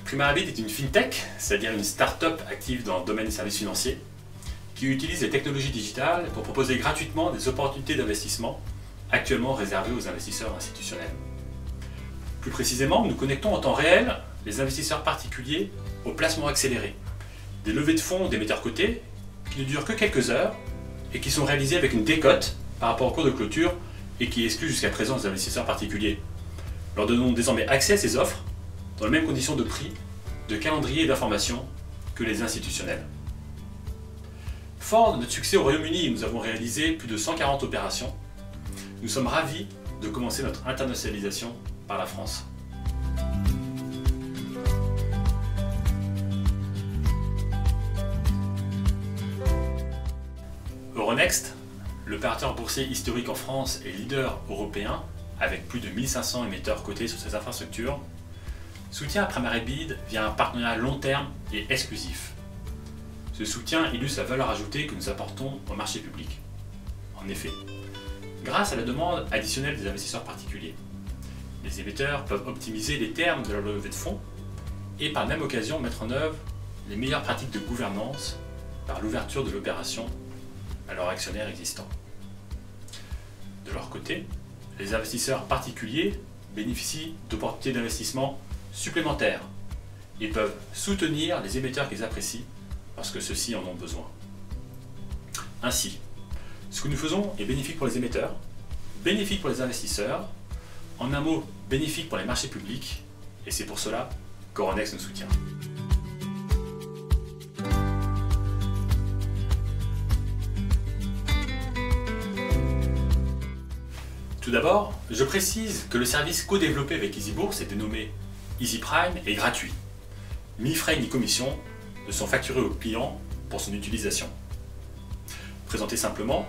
Primarabid est une fintech, c'est-à-dire une start-up active dans le domaine des services financiers, qui utilise les technologies digitales pour proposer gratuitement des opportunités d'investissement actuellement réservées aux investisseurs institutionnels. Plus précisément, nous connectons en temps réel les investisseurs particuliers au placement accéléré, des levées de fonds d'émetteurs cotés qui ne durent que quelques heures et qui sont réalisées avec une décote par rapport au cours de clôture et qui excluent jusqu'à présent les investisseurs particuliers. Leur donnons désormais accès à ces offres dans les mêmes conditions de prix, de calendrier et d'information que les institutionnels. Fort de notre succès au Royaume-Uni, nous avons réalisé plus de 140 opérations. Nous sommes ravis de commencer notre internationalisation par la France. Euronext, l'opérateur boursier historique en France et leader européen avec plus de 1500 émetteurs cotés sur ses infrastructures, soutient Primarabid via un partenariat long terme et exclusif. Ce soutien illustre la valeur ajoutée que nous apportons au marché public. En effet, grâce à la demande additionnelle des investisseurs particuliers, les émetteurs peuvent optimiser les termes de leur levée de fonds et par la même occasion mettre en œuvre les meilleures pratiques de gouvernance par l'ouverture de l'opération à leurs actionnaires existants. De leur côté, les investisseurs particuliers bénéficient d'opportunités d'investissement supplémentaires et peuvent soutenir les émetteurs qu'ils apprécient parce que ceux-ci en ont besoin. Ainsi, ce que nous faisons est bénéfique pour les émetteurs, bénéfique pour les investisseurs, en un mot, bénéfique pour les marchés publics, et c'est pour cela qu'Euronext nous soutient. Tout d'abord, je précise que le service co-développé avec EasyBourse et dénommé EasyPrime est gratuit. Ni frais ni commission ne sont facturés au client pour son utilisation. Présenté simplement,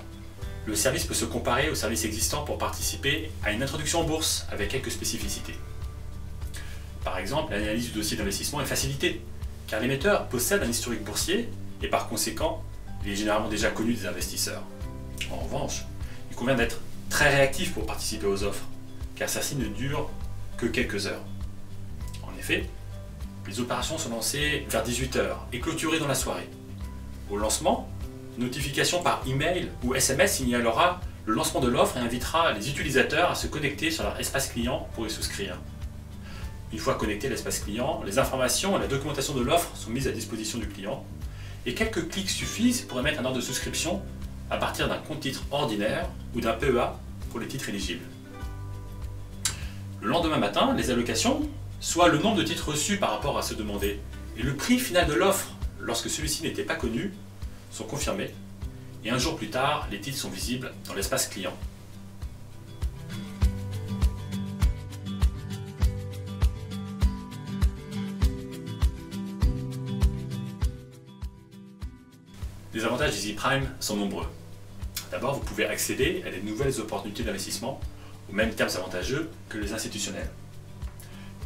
le service peut se comparer aux services existants pour participer à une introduction en bourse avec quelques spécificités. Par exemple, l'analyse du dossier d'investissement est facilitée, car l'émetteur possède un historique boursier et par conséquent, il est généralement déjà connu des investisseurs. En revanche, il convient d'être très réactif pour participer aux offres, car celles-ci ne durent que quelques heures. En effet, les opérations sont lancées vers 18 h et clôturées dans la soirée. Au lancement, une notification par email ou SMS signalera le lancement de l'offre et invitera les utilisateurs à se connecter sur leur espace client pour y souscrire. Une fois connecté à l'espace client, les informations et la documentation de l'offre sont mises à disposition du client et quelques clics suffisent pour émettre un ordre de souscription à partir d'un compte titre ordinaire ou d'un PEA pour les titres éligibles. Le lendemain matin, les allocations, soit le nombre de titres reçus par rapport à ceux demandés et le prix final de l'offre lorsque celui-ci n'était pas connu, sont confirmés et un jour plus tard, les titres sont visibles dans l'espace client. Les avantages d'EasyPrime sont nombreux. D'abord, vous pouvez accéder à des nouvelles opportunités d'investissement aux mêmes termes avantageux que les institutionnels.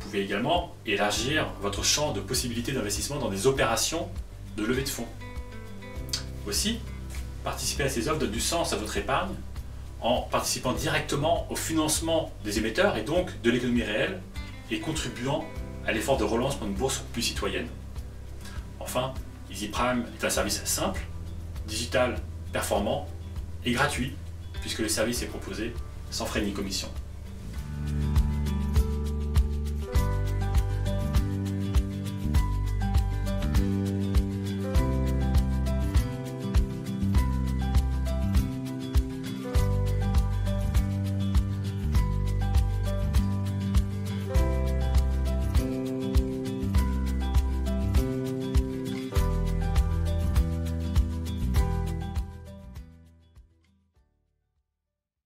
Vous pouvez également élargir votre champ de possibilités d'investissement dans des opérations de levée de fonds. Aussi, participer à ces offres donne du sens à votre épargne en participant directement au financement des émetteurs et donc de l'économie réelle et contribuant à l'effort de relance pour une bourse plus citoyenne. Enfin, EasyPrime est un service simple, digital, performant et gratuit puisque le service est proposé sans frais ni commission.